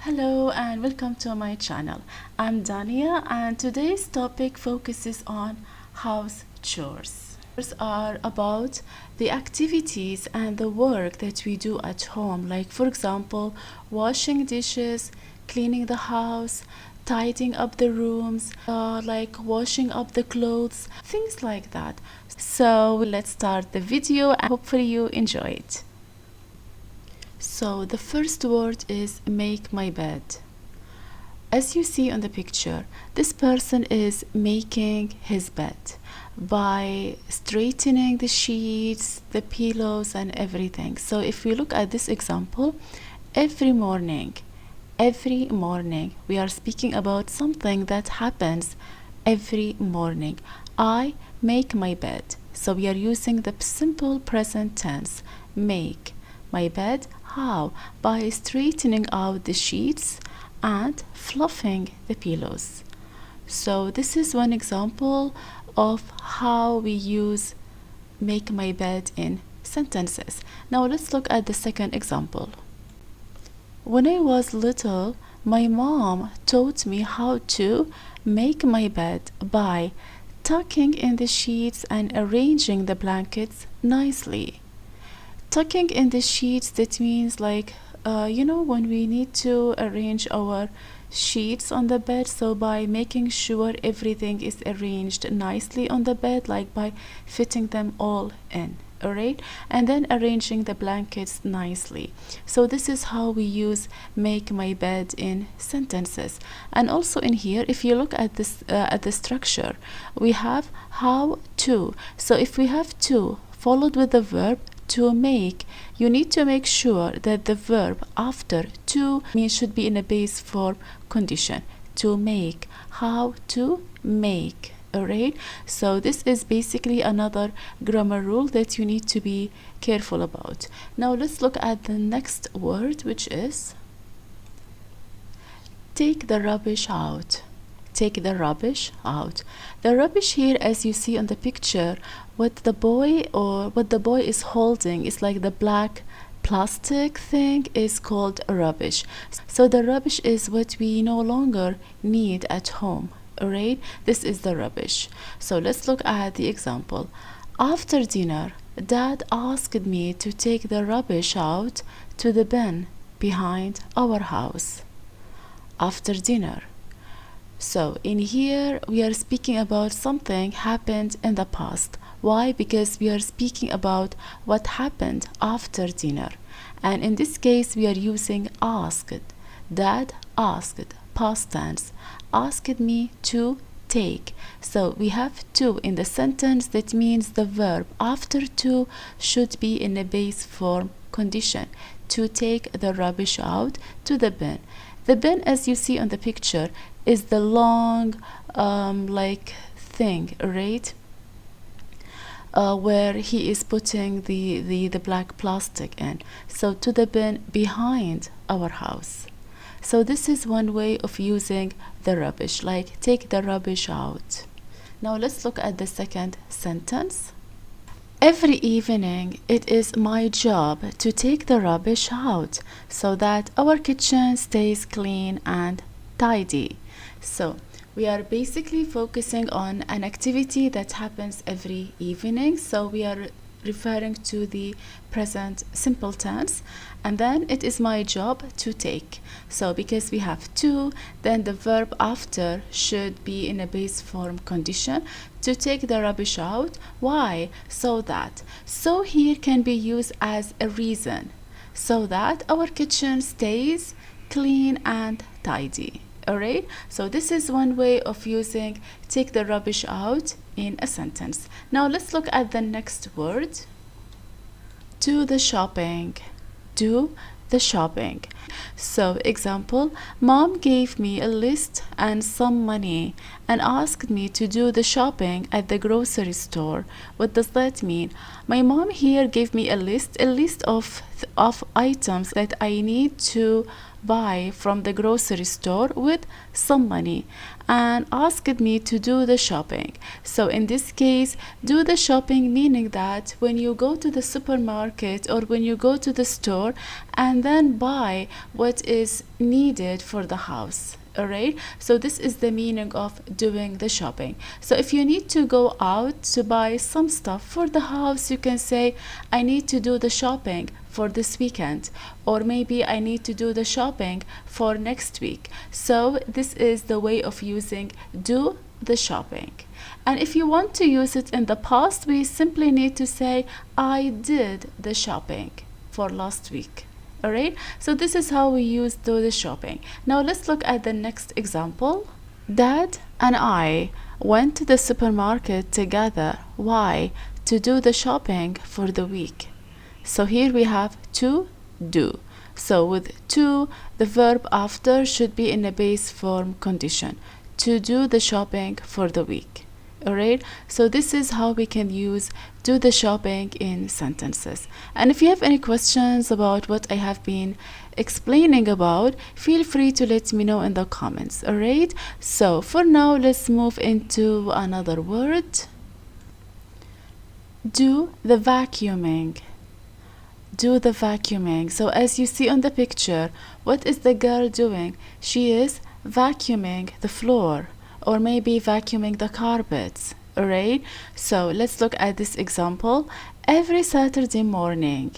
Hello and welcome to my channel. I'm Dania and today's topic focuses on house chores. Chores are about the activities and the work that we do at home, like for example, washing dishes, cleaning the house, tidying up the rooms, like washing up the clothes, things like that. So let's start the video and hopefully you enjoy it. So the first word is make my bed. As you see on the picture, this person is making his bed by straightening the sheets, the pillows and everything. So if we look at this example, every morning we are speaking about something that happens every morning. I make my bed. So we are using the simple present tense, make my bed. How? By straightening out the sheets and fluffing the pillows. So this is one example of how we use make my bed in sentences. Now let's look at the second example. When I was little, my mom taught me how to make my bed by tucking in the sheets and arranging the blankets nicely. Tucking in the sheets, that means like when we need to arrange our sheets on the bed, so by making sure everything is arranged nicely on the bed, like by fitting them all in, all right, and then arranging the blankets nicely. So this is how we use make my bed in sentences. And also in here, if you look at this at the structure, we have how to. So if we have to followed with the verb to make, you need to make sure that the verb after to should be in a base form condition. To make, how to make. Alright, so this is basically another grammar rule that you need to be careful about. Now let's look at the next word, which is take the rubbish out. Take the rubbish out. The rubbish here, as you see on the picture, what the boy is holding is like the black plastic thing is called rubbish. So the rubbish is what we no longer need at home. Alright, this is the rubbish. So let's look at the example. After dinner, Dad asked me to take the rubbish out to the bin behind our house. After dinner. So in here we are speaking about something happened in the past. Why? Because we are speaking about what happened after dinner. And in this case we are using asked. Dad asked, past tense, asked me to take. So we have to in the sentence. That means the verb after to should be in a base form condition. To take the rubbish out to the bin. The bin, as you see on the picture, is the long like thing, right? Where he is putting the black plastic in. So to the bin behind our house. So this is one way of using the rubbish, like take the rubbish out. Now let's look at the second sentence. Every evening, it is my job to take the rubbish out so that our kitchen stays clean and tidy. So we are basically focusing on an activity that happens every evening. So we are referring to the present simple tense, and then it is my job to take. So because we have to, then the verb after should be in a base form condition. To take the rubbish out. Why? So that. So here can be used as a reason, so that our kitchen stays clean and tidy. Alright, so this is one way of using take the rubbish out in a sentence. Now let's look at the next word. Do the shopping. Do the shopping. So example, mom gave me a list and some money and asked me to do the shopping at the grocery store. What does that mean? My mom here gave me a list of items that I need to buy from the grocery store with some money and asked me to do the shopping. So in this case, do the shopping meaning that when you go to the supermarket or when you go to the store and then buy what is needed for the house. Alright, so this is the meaning of doing the shopping. So if you need to go out to buy some stuff for the house, you can say, I need to do the shopping for this weekend, or maybe I need to do the shopping for next week. So this is the way of using do the shopping. And if you want to use it in the past, we simply need to say, I did the shopping for last week. Alright, so this is how we use do the shopping. Now let's look at the next example. Dad and I went to the supermarket together. Why? To do the shopping for the week. So here we have to do. So with to, the verb after should be in a base form condition. To do the shopping for the week. Alright, so this is how we can use do the shopping in sentences. And if you have any questions about what I have been explaining about, feel free to let me know in the comments. Alright, so for now, let's move into another word. Do the vacuuming. Do the vacuuming. So as you see on the picture, what is the girl doing? She is vacuuming the floor, or maybe vacuuming the carpets. Alright, so let's look at this example. Every Saturday morning.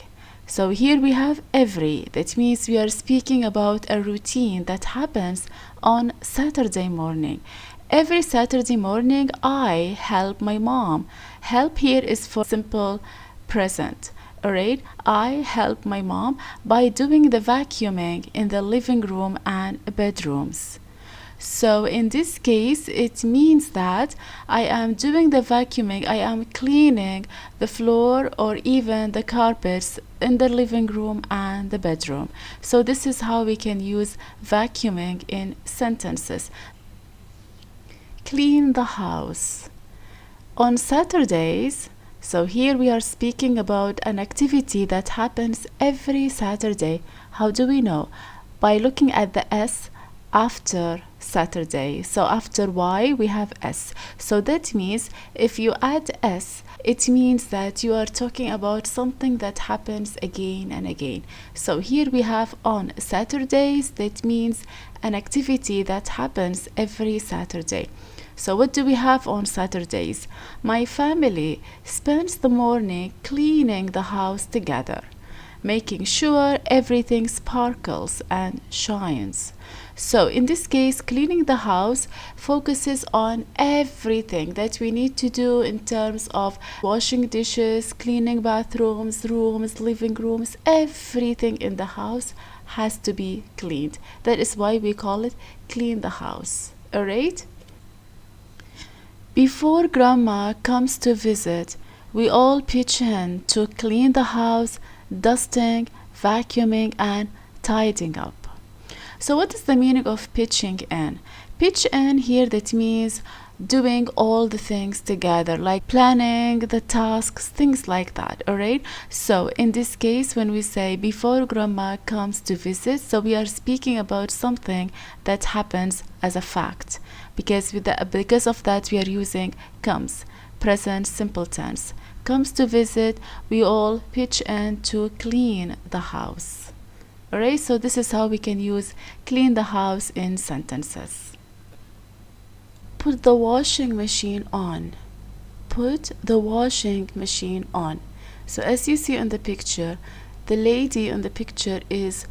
So here we have every. That means we are speaking about a routine that happens on Saturday morning. Every Saturday morning I help my mom. Help here is for simple present. Alright, I help my mom by doing the vacuuming in the living room and bedrooms. So in this case, it means that I am doing the vacuuming, I am cleaning the floor or even the carpets in the living room and the bedroom. So this is how we can use vacuuming in sentences. Clean the house. On Saturdays, so here we are speaking about an activity that happens every Saturday. How do we know? By looking at the S after Saturday. So after Y we have S. So that means if you add S, it means that you are talking about something that happens again and again. So here we have on Saturdays, that means an activity that happens every Saturday. So what do we have on Saturdays? My family spends the morning cleaning the house together, making sure everything sparkles and shines. So in this case, cleaning the house focuses on everything that we need to do in terms of washing dishes, cleaning bathrooms, rooms, living rooms. Everything in the house has to be cleaned. That is why we call it clean the house. Alright? Before Grandma comes to visit, we all pitch in to clean the house, dusting, vacuuming, and tidying up. So what is the meaning of pitching in? Pitch in here, that means doing all the things together, like planning the tasks, things like that. Alright, so in this case, when we say before Grandma comes to visit, so we are speaking about something that happens as a fact, because of that we are using comes, present simple tense. Comes to visit, we all pitch in to clean the house. Alright, so this is how we can use clean the house in sentences. Put the washing machine on. Put the washing machine on. So as you see in the picture, the lady in the picture is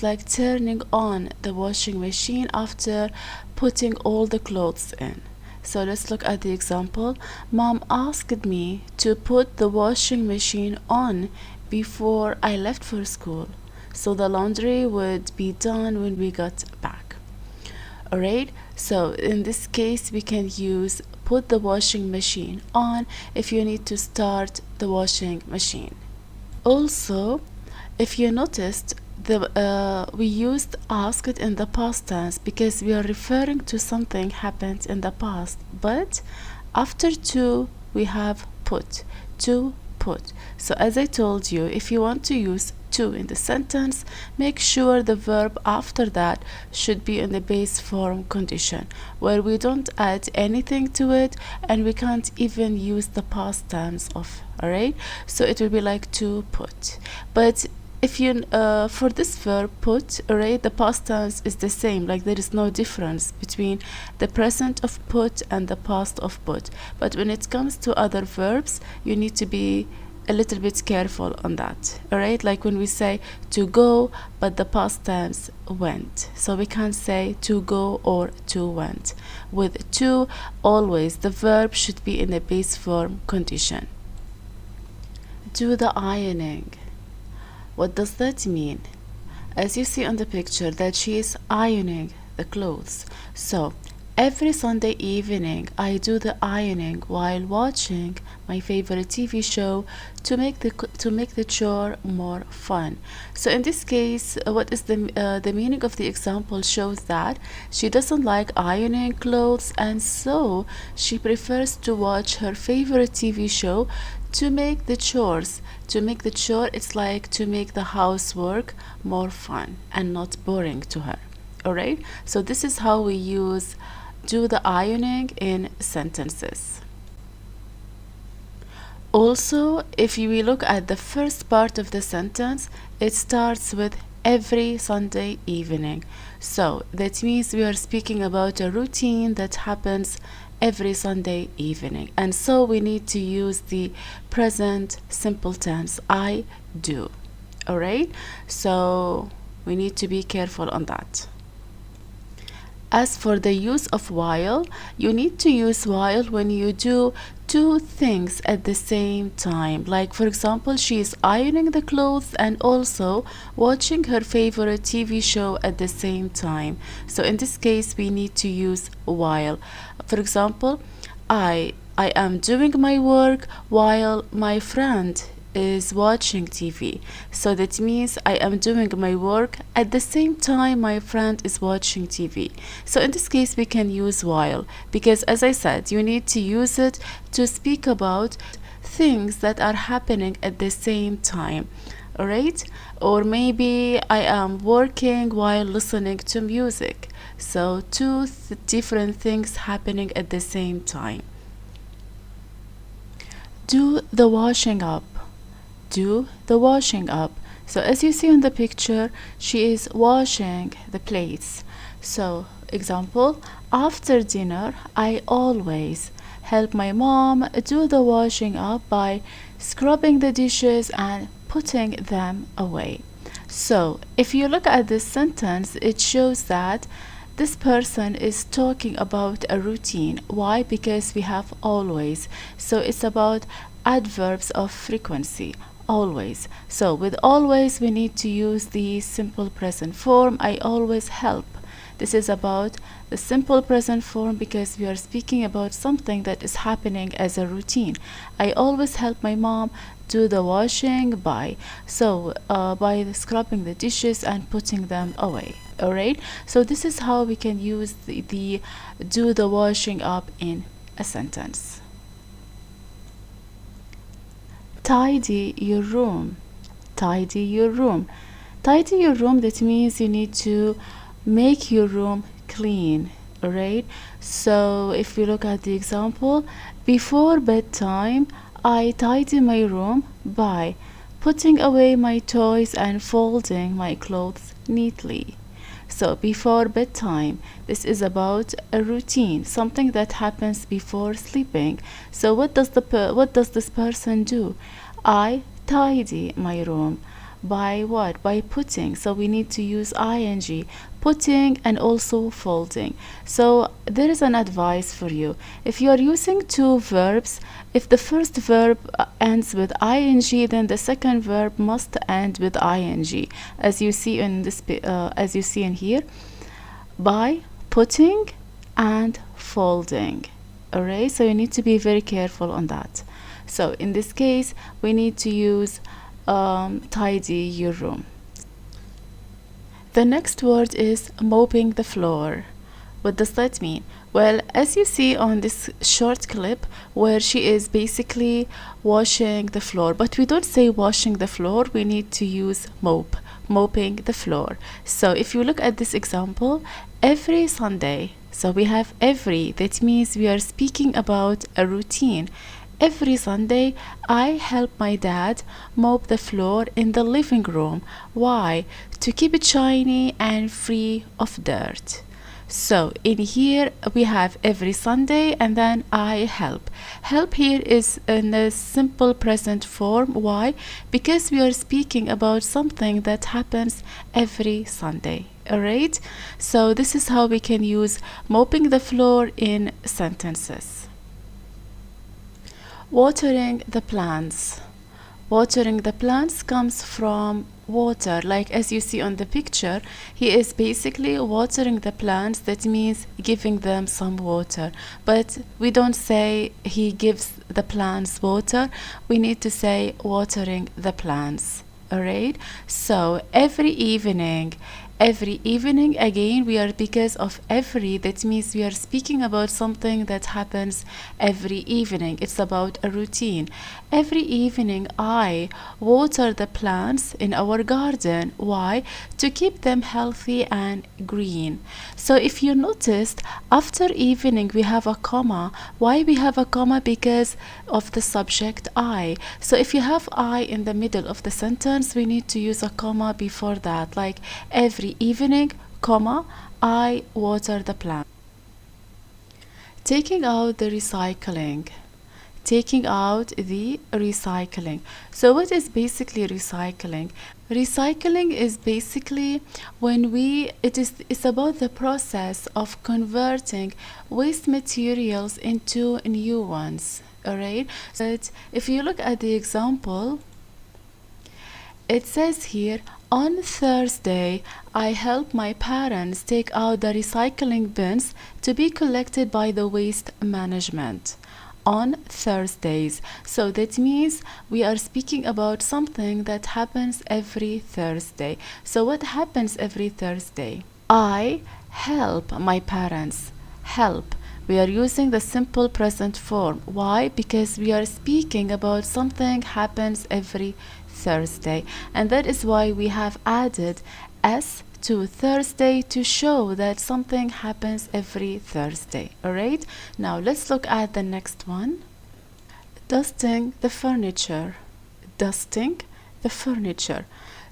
like turning on the washing machine after putting all the clothes in. So let's look at the example. Mom asked me to put the washing machine on before I left for school, so the laundry would be done when we got back. Alright, so in this case we can use put the washing machine on if you need to start the washing machine. Also, if you noticed, we used asked in the past tense because we are referring to something happened in the past, but after to we have put, to put. So as I told you, if you want to use to in the sentence, make sure the verb after that should be in the base form condition, where we don't add anything to it and we can't even use the past tense of. Alright, so it will be like to put. But if you for this verb put, alright, the past tense is the same, like there is no difference between the present of put and the past of put. But when it comes to other verbs, you need to be a little bit careful on that. Alright, like when we say to go, but the past tense went, so we can't say to go or to went. With to, always the verb should be in the base form condition. Do the ironing. What does that mean? As you see on the picture, that she is ironing the clothes. So every Sunday evening I do the ironing while watching my favorite TV show to make the chore more fun. So in this case, what is the meaning of the example shows that she doesn't like ironing clothes, and so she prefers to watch her favorite TV show to make the chores. To make the chore, it's like to make the housework more fun and not boring to her. Alright, so this is how we use do the ironing in sentences. Also, if we look at the first part of the sentence, it starts with every Sunday evening. So that means we are speaking about a routine that happens every Sunday evening, and so we need to use the present simple tense, I do. Alright, so we need to be careful on that. As for the use of while, you need to use while when you do two things at the same time. Like for example, she is ironing the clothes and also watching her favorite TV show at the same time. So in this case, we need to use while. For example, I am doing my work while my friend is watching TV. So that means I am doing my work at the same time my friend is watching TV. So in this case we can use while, because as I said, you need to use it to speak about things that are happening at the same time. Alright, or maybe I am working while listening to music. So two different things happening at the same time. Do the washing up. Do the washing up. So as you see in the picture, she is washing the plates. So example, after dinner I always help my mom do the washing up by scrubbing the dishes and putting them away. So if you look at this sentence, it shows that this person is talking about a routine. Why? Because we have always. So it's about adverbs of frequency. Always. So with always we need to use the simple present form, I always help. This is about the simple present form because we are speaking about something that is happening as a routine. I always help my mom do the washing by by scrubbing the dishes and putting them away. Alright, so this is how we can use the do the washing up in a sentence. Tidy your room. Tidy your room. Tidy your room, that means you need to make your room clean. Alright, so if we look at the example, before bedtime I tidy my room by putting away my toys and folding my clothes neatly. So before bedtime, this is about a routine, something that happens before sleeping. So what does this person do? I tidy my room by what? By putting. So we need to use ing, putting and also folding. So there is an advice for you. If you are using two verbs, if the first verb ends with ing, then the second verb must end with ing, as you see in this as you see in here, by putting and folding. Alright, so you need to be very careful on that. So in this case we need to use tidy your room. The next word is mopping the floor. What does that mean? Well, as you see on this short clip where she is basically washing the floor, but we don't say washing the floor, we need to use moping the floor. So if you look at this example, every Sunday, so we have every, that means we are speaking about a routine. Every Sunday, I help my dad mop the floor in the living room. Why? To keep it shiny and free of dirt. So in here we have every Sunday and then I help. Help here is in a simple present form. Why? Because we are speaking about something that happens every Sunday. Alright? So this is how we can use mopping the floor in sentences. Watering the plants. Watering the plants comes from water, like as you see on the picture, he is basically watering the plants. That means giving them some water, but we don't say he gives the plants water, we need to say watering the plants. Alright, so every evening again we are, because of every, that means we are speaking about something that happens every evening. It's about a routine. Every evening I water the plants in our garden. Why? To keep them healthy and green. So if you noticed, after evening we have a comma. Why we have a comma? Because of the subject I. So if you have I in the middle of the sentence, we need to use a comma before that, like every evening, comma, I water the plant. Taking out the recycling. Taking out the recycling. So what is basically recycling? Recycling is basically when it's about the process of converting waste materials into new ones. Alright, so if you look at the example, it says here, on Thursday, I help my parents take out the recycling bins to be collected by the waste management. On Thursdays. So that means we are speaking about something that happens every Thursday. So what happens every Thursday? I help my parents. Help. We are using the simple present form. Why? Because we are speaking about something happens every Thursday, and that is why we have added S to Thursday to show that something happens every Thursday. Alright, now let's look at the next one. Dusting the furniture. Dusting the furniture.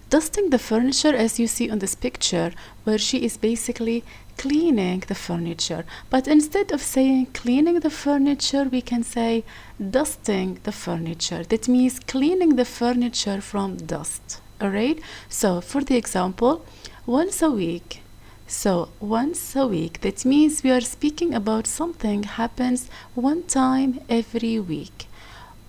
Dusting the furniture, as you see on this picture, where she is basically cleaning the furniture. But instead of saying cleaning the furniture, we can say dusting the furniture. That means cleaning the furniture from dust. Alright? So for the example, once a week. So once a week, that means we are speaking about something happens one time every week.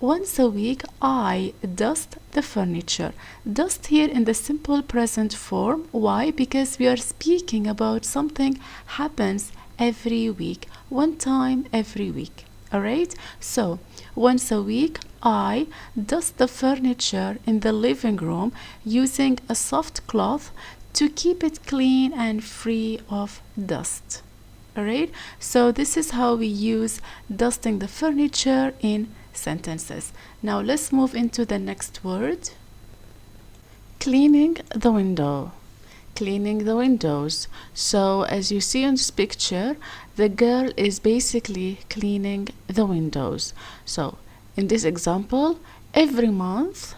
Once a week, I dust the furniture. Dust here in the simple present form. Why? Because we are speaking about something happens every week, one time every week. Alright? So, once a week, I dust the furniture in the living room using a soft cloth to keep it clean and free of dust. Alright? So, this is how we use dusting the furniture in sentences. Now let's move into the next word. Cleaning the window. Cleaning the windows. So as you see in this picture, the girl is basically cleaning the windows. So in this example, every month.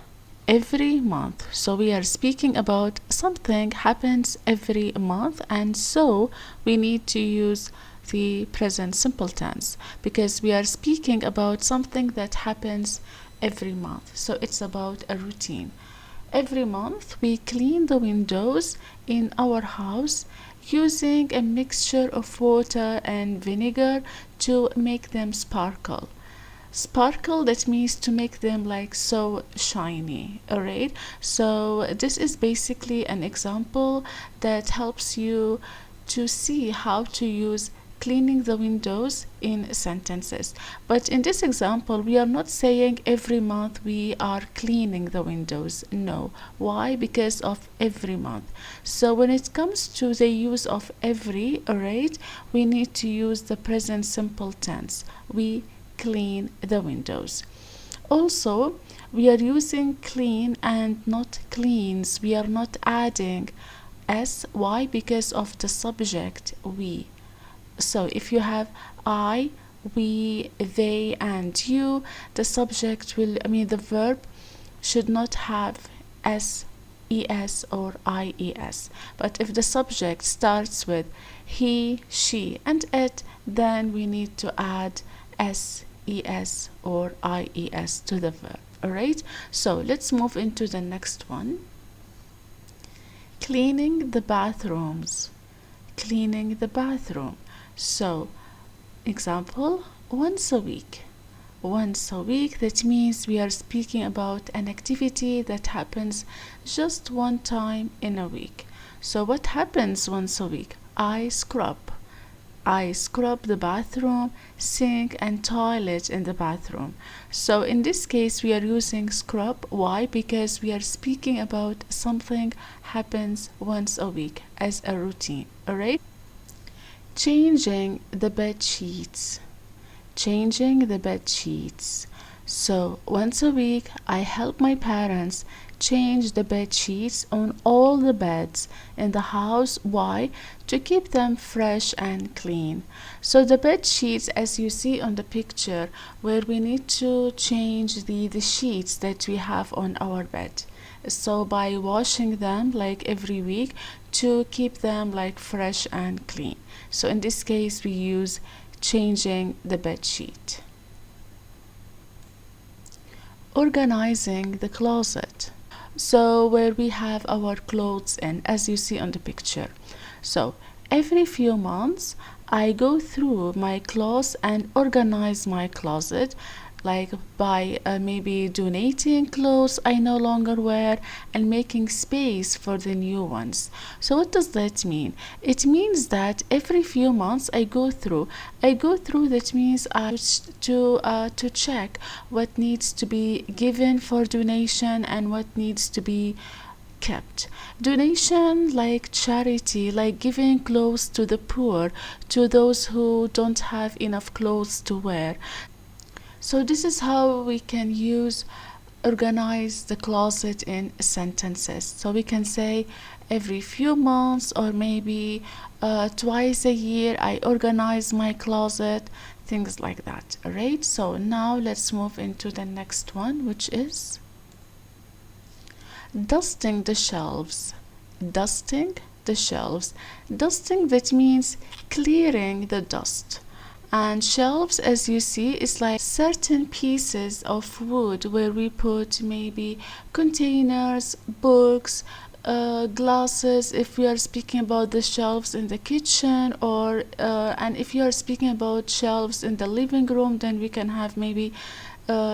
So we are speaking about something happens every month, and so we need to use the present simple tense because we are speaking about something that happens every month. So it's about a routine. Every month we clean the windows in our house using a mixture of water and vinegar to make them sparkle. Sparkle, that means to make them like so shiny. Alright, so this is basically an example that helps you to see how to use cleaning the windows in sentences. But in this example, we are not saying every month we are cleaning the windows. No. Why? Because of every month. So when it comes to the use of every, alright, we need to use the present simple tense. We clean the windows. Also, we are using clean and not cleans. We are not adding s. Why? Because of the subject we. So if you have I, we, they, and you, the subject will, the verb should not have s, es, or ies. But if the subject starts with he, she, and it, then we need to add s, es, or ies to the verb. Alright, so let's move into the next one. Cleaning the bathrooms. Cleaning the bathroom. So, example, once a week. Once a week, that means we are speaking about an activity that happens just one time in a week. So what happens once a week? I scrub the bathroom, sink, and toilet in the bathroom. So in this case, we are using scrub. Why? Because we are speaking about something happens once a week as a routine. Alright? Changing the bed sheets. Changing the bed sheets. So once a week, I help my parents change the bed sheets on all the beds in the house. Why? To keep them fresh and clean. So the bed sheets, as you see on the picture, where we need to change the sheets that we have on our bed. So by washing them like every week to keep them like fresh and clean. So in this case, we use changing the bed sheet. Organizing the closet. So where we have our clothes in, as you see on the picture. So every few months I go through my clothes and organize my closet, like by maybe donating clothes I no longer wear and making space for the new ones. So what does that mean? It means that every few months I go through. That means to check what needs to be given for donation and what needs to be kept. Donation, like charity, like giving clothes to the poor, to those who don't have enough clothes to wear. So this is how we can use organize the closet in sentences. So we can say every few months or maybe twice a year I organize my closet, things like that. Alright, so now let's move into the next one, which is dusting the shelves. Dusting the shelves. Dusting, that means clearing the dust. And shelves, as you see, is like certain pieces of wood where we put maybe containers, books, glasses, if we are speaking about the shelves in the kitchen, or and if you are speaking about shelves in the living room, then we can have maybe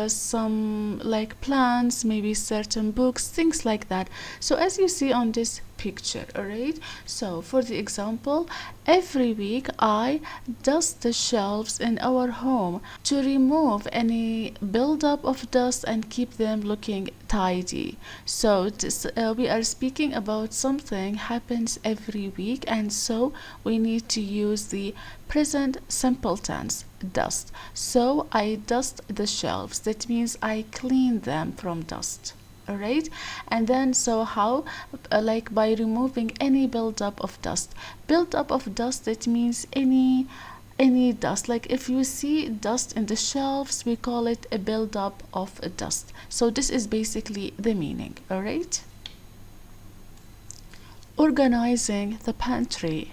some like plants, maybe certain books, things like that. So as you see on this picture, alright, so for the example, every week I dust the shelves in our home to remove any buildup of dust and keep them looking tidy. So this, we are speaking about something happens every week, and so we need to use the present simple tense, dust. So I dust the shelves, that means I clean them from dust. Alright, and then so how, like by removing any buildup of dust. Buildup of dust, that means any dust. Like if you see dust in the shelves, we call it a buildup of dust. So this is basically the meaning. Alright, organizing the pantry.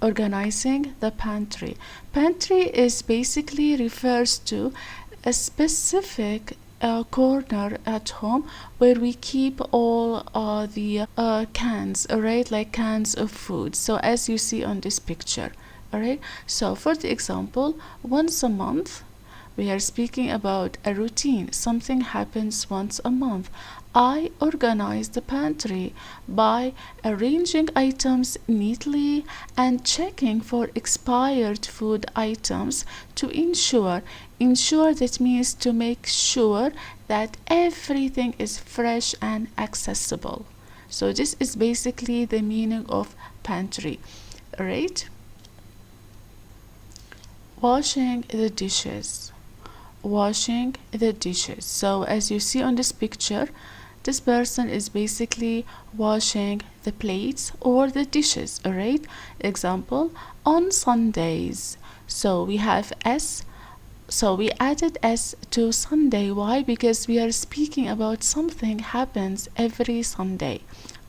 Organizing the pantry. Pantry is basically refers to a specific corner at home where we keep all the cans, alright, like cans of food. So as you see on this picture, alright, so for the example, once a month We are speaking about a routine. Something happens once a month. I organize the pantry by arranging items neatly and checking for expired food items to ensure that means to make sure that everything is fresh and accessible. So this is basically the meaning of pantry. Right? Washing the dishes. Washing the dishes. So as you see on this picture, this person is basically washing the plates or the dishes. All right, example, on Sundays. So we have S, so we added S to Sunday. Why? Because we are speaking about something happens every Sunday.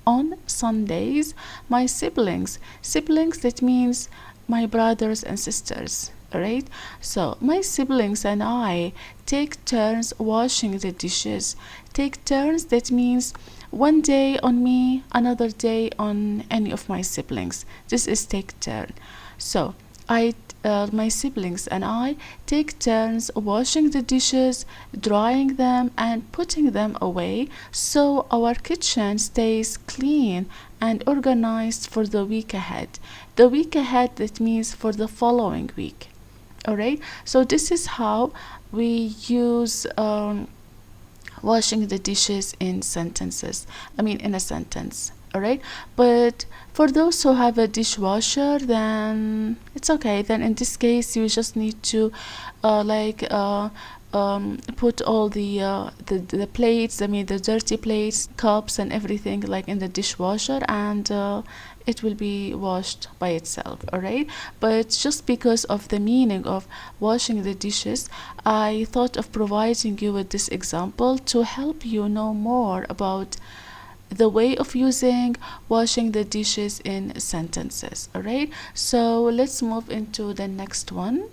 On Sundays, my siblings, that means my brothers and sisters. Alright, so my siblings and I take turns washing the dishes. Take turns, that means one day on me, another day on any of my siblings. This is take turn. So my siblings and I take turns washing the dishes, drying them and putting them away so our kitchen stays clean and organized for the week ahead. The week ahead, that means for the following week. Alright, so this is how we use washing the dishes in sentences. In a sentence. Alright, but for those who have a dishwasher, then it's okay. Then in this case, you just need to put all the plates, the dirty plates, cups and everything like in the dishwasher, and it will be washed by itself. Alright, but just because of the meaning of washing the dishes, I thought of providing you with this example to help you know more about the way of using washing the dishes in sentences. Alright, so let's move into the next one.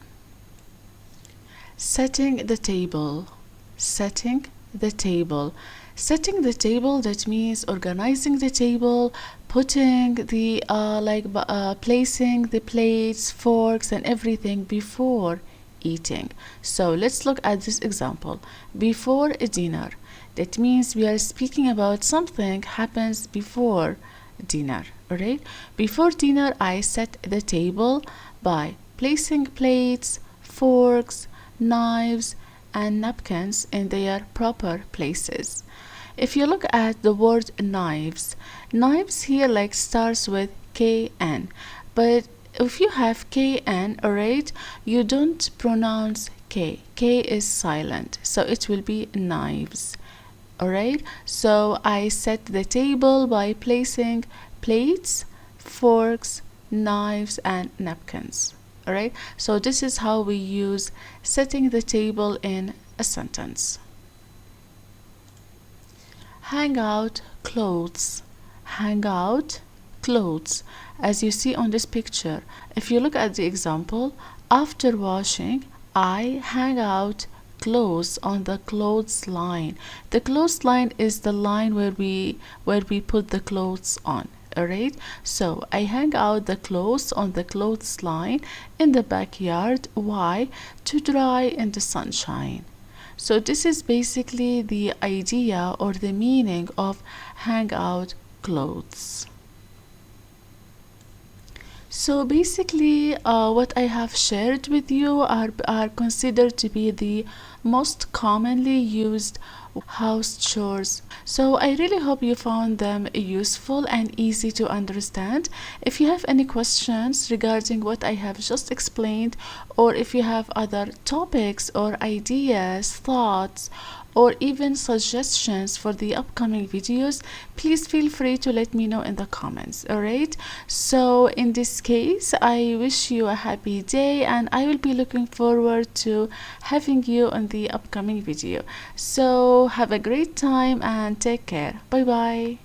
Setting the table. Setting the table. Setting the table, that means organizing the table, putting the placing the plates, forks and everything before eating. So let's look at this example. Before a dinner, that means we are speaking about something happens before dinner. Alright, before dinner I set the table by placing plates, forks, knives and napkins in their proper places. If you look at the word knives here starts with KN, but if you have KN, alright, you don't pronounce K. K is silent, so it will be knives. Alright, so I set the table by placing plates, forks, knives and napkins. Alright, so this is how we use setting the table in a sentence. Hang out clothes. Hang out clothes. As you see on this picture, if you look at the example, after washing, I hang out clothes on the clothes line. The clothes line is the line where we put the clothes on. Alright, so I hang out the clothes on the clothes line in the backyard. Why? To dry in the sunshine. So this is basically the idea or the meaning of hang out clothes. So basically what I have shared with you are considered to be the most commonly used house chores. So I really hope you found them useful and easy to understand. If you have any questions regarding what I have just explained, or if you have other topics or ideas, thoughts, or even suggestions for the upcoming videos, please feel free to let me know in the comments. Alright, so in this case I wish you a happy day and I will be looking forward to having you on the upcoming video. So have a great time and take care. Bye bye.